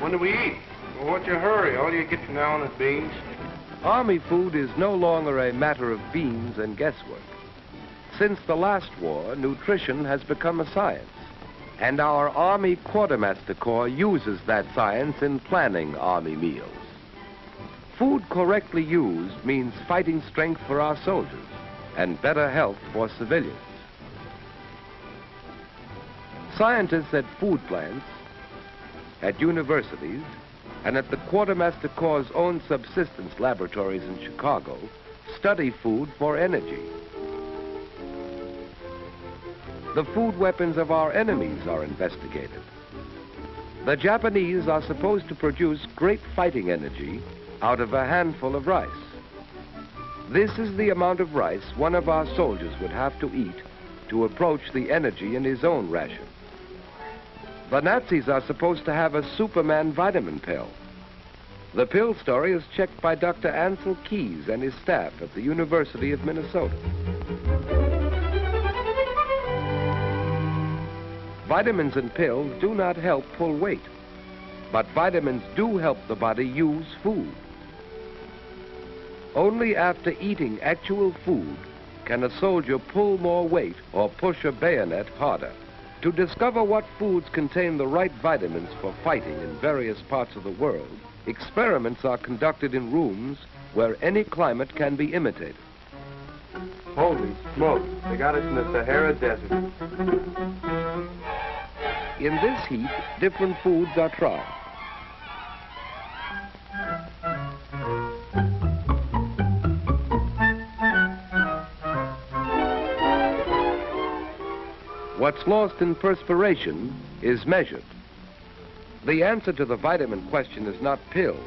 When do we eat? Well, what's your hurry? All you get from now on is beans. Army food is no longer a matter of beans and guesswork. Since the last war, nutrition has become a science, and our Army Quartermaster Corps uses that science in planning Army meals. Food correctly used means fighting strength for our soldiers and better health for civilians. Scientists at food plants, at universities, and at the Quartermaster Corps' own subsistence laboratories in Chicago study food for energy. The food weapons of our enemies are investigated. The Japanese are supposed to produce great fighting energy out of a handful of rice. This is the amount of rice one of our soldiers would have to eat to approach the energy in his own ration. The Nazis are supposed to have a Superman vitamin pill. The pill story is checked by Dr. Ansel Keys and his staff at the University of Minnesota. Vitamins and pills do not help pull weight, but vitamins do help the body use food. Only after eating actual food can a soldier pull more weight or push a bayonet harder. To discover what foods contain the right vitamins for fighting in various parts of the world, experiments are conducted in rooms where any climate can be imitated. Holy smoke, they got us in the Sahara Desert. In this heat, different foods are tried. What's lost in perspiration is measured. The answer to the vitamin question is not pills,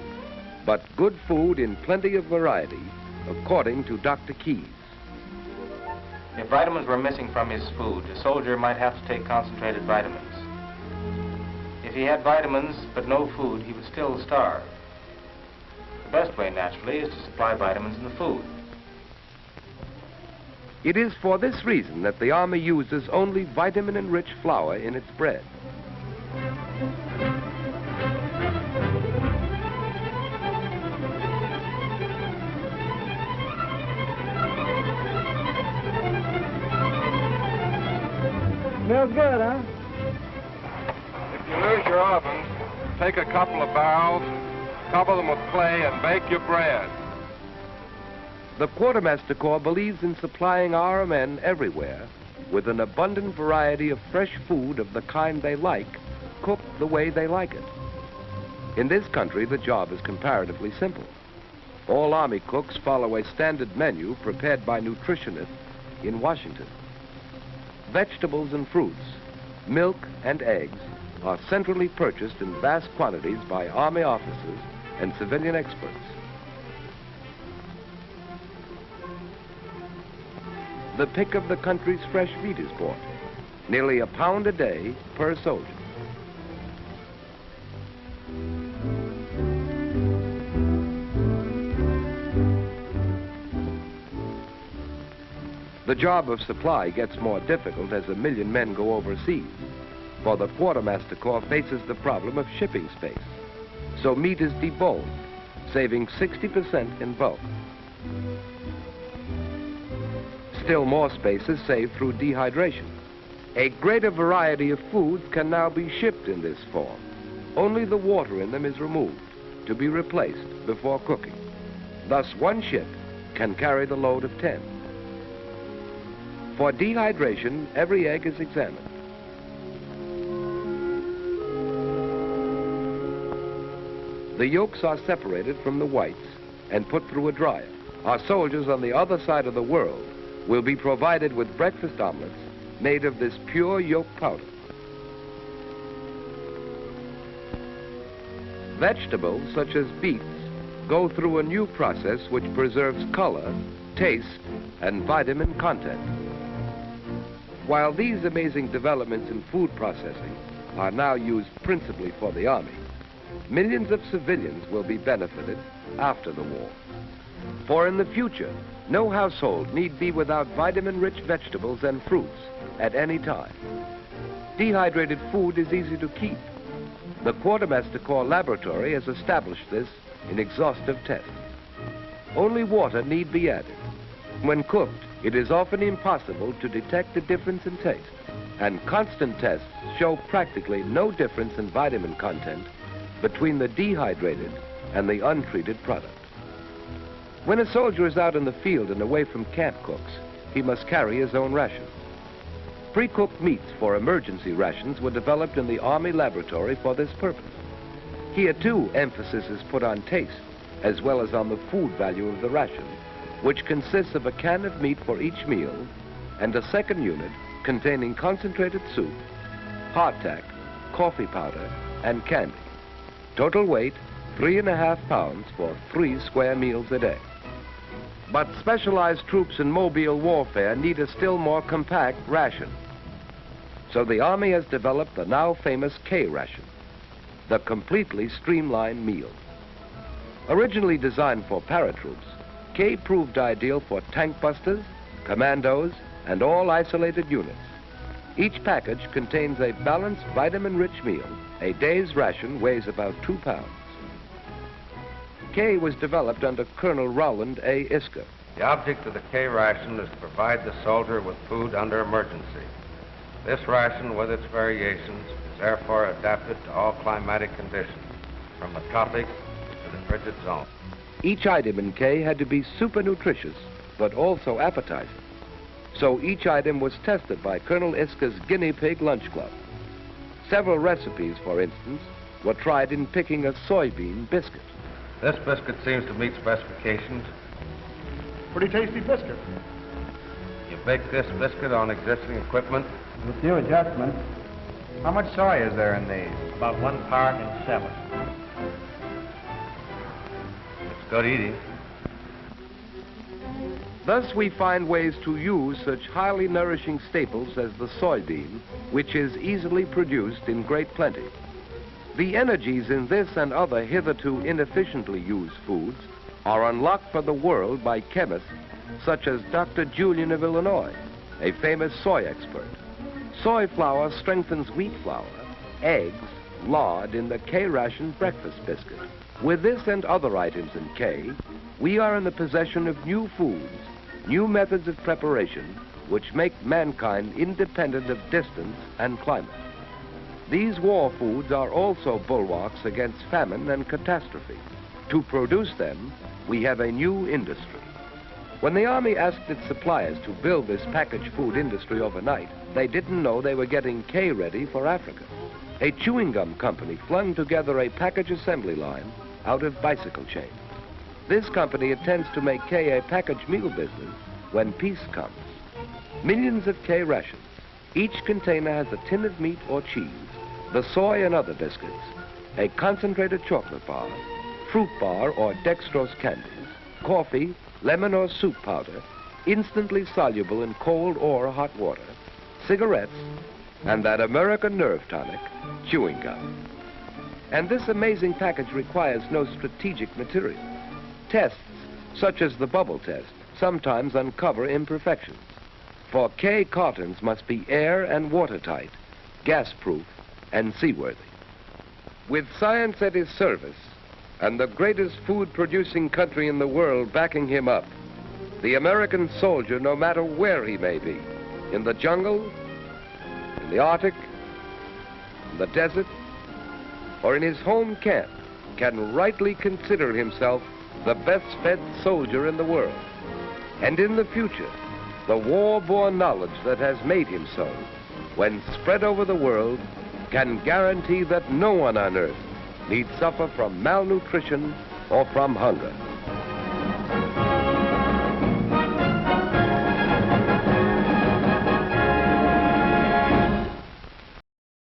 but good food in plenty of variety, according to Dr. Keys. If vitamins were missing from his food, a soldier might have to take concentrated vitamins. If he had vitamins but no food, he would still starve. The best way, naturally, is to supply vitamins in the food. It is for this reason that the Army uses only vitamin-enriched flour in its bread. Smells good, huh? If you lose your ovens, take a couple of barrels, cover them with clay, and bake your bread. The Quartermaster Corps believes in supplying our men everywhere with an abundant variety of fresh food of the kind they like, cooked the way they like it. In this country, the job is comparatively simple. All Army cooks follow a standard menu prepared by nutritionists in Washington. Vegetables and fruits, milk and eggs are centrally purchased in vast quantities by Army officers and civilian experts. The pick of the country's fresh meat is bought, nearly a pound a day per soldier. The job of supply gets more difficult as 1 million men go overseas, for the Quartermaster Corps faces the problem of shipping space. So meat is deboned, saving 60% in bulk. Still more space is saved through dehydration. A greater variety of foods can now be shipped in this form. Only the water in them is removed to be replaced before cooking. Thus, one ship can carry the load of 10. For dehydration, every egg is examined. The yolks are separated from the whites and put through a dryer. Our soldiers on the other side of the world will be provided with breakfast omelets made of this pure yolk powder. Vegetables such as beets go through a new process which preserves color, taste, and vitamin content. While these amazing developments in food processing are now used principally for the Army, millions of civilians will be benefited after the war. For in the future, no household need be without vitamin-rich vegetables and fruits at any time. Dehydrated food is easy to keep, The Quartermaster Corps Laboratory has established this in exhaustive tests. Only water need be added. When cooked, it is often impossible to detect a difference in taste, and constant tests show practically no difference in vitamin content between the dehydrated and the untreated product. When a soldier is out in the field and away from camp cooks, he must carry his own rations. Pre-cooked meats for emergency rations were developed in the Army laboratory for this purpose. Here, too, emphasis is put on taste, as well as on the food value of the ration, which consists of a can of meat for each meal and a second unit containing concentrated soup, hardtack, coffee powder, and candy. Total weight, 3.5 pounds for 3 square meals a day. But specialized troops in mobile warfare need a still more compact ration. So the Army has developed the now famous K ration, the completely streamlined meal. Originally designed for paratroops, K proved ideal for tank busters, commandos, and all isolated units. Each package contains a balanced vitamin-rich meal. A day's ration weighs about 2 pounds. K was developed under Colonel Rowland A. Isker. The object of the K ration is to provide the soldier with food under emergency. This ration, with its variations, is therefore adapted to all climatic conditions, from the tropics to the frigid zone. Each item in K had to be super nutritious, but also appetizing. So each item was tested by Colonel Isker's guinea pig lunch club. Several recipes, for instance, were tried in picking a soybean biscuit. This biscuit seems to meet specifications. Pretty tasty biscuit. You bake this biscuit on existing equipment. With a few adjustments. How much soy is there in these? About 1 part in 7. It's good eating. Thus, we find ways to use such highly nourishing staples as the soybean, which is easily produced in great plenty. The energies in this and other hitherto inefficiently used foods are unlocked for the world by chemists such as Dr. Julian of Illinois, a famous soy expert. Soy flour strengthens wheat flour, eggs, lard in the K ration breakfast biscuit. With this and other items in K, we are in the possession of new foods, new methods of preparation, which make mankind independent of distance and climate. These war foods are also bulwarks against famine and catastrophe. To produce them, we have a new industry. When the Army asked its suppliers to build this packaged food industry overnight, they didn't know they were getting K ready for Africa. A chewing gum company flung together a package assembly line out of bicycle chain. This company intends to make K a packaged meal business when peace comes. Millions of K rations. Each container has a tin of meat or cheese, the soy and other biscuits, a concentrated chocolate bar, fruit bar or dextrose candies, coffee, lemon or soup powder, instantly soluble in cold or hot water, cigarettes, and that American nerve tonic, chewing gum. And this amazing package requires no strategic material. Tests, such as the bubble test, sometimes uncover imperfections. For K cartons must be air and watertight, gas-proof, and seaworthy. With science at his service, and the greatest food-producing country in the world backing him up, the American soldier, no matter where he may be, in the jungle, in the Arctic, in the desert, or in his home camp, can rightly consider himself the best-fed soldier in the world. And in the future, the war-born knowledge that has made him so, when spread over the world, can guarantee that no one on earth need suffer from malnutrition or from hunger.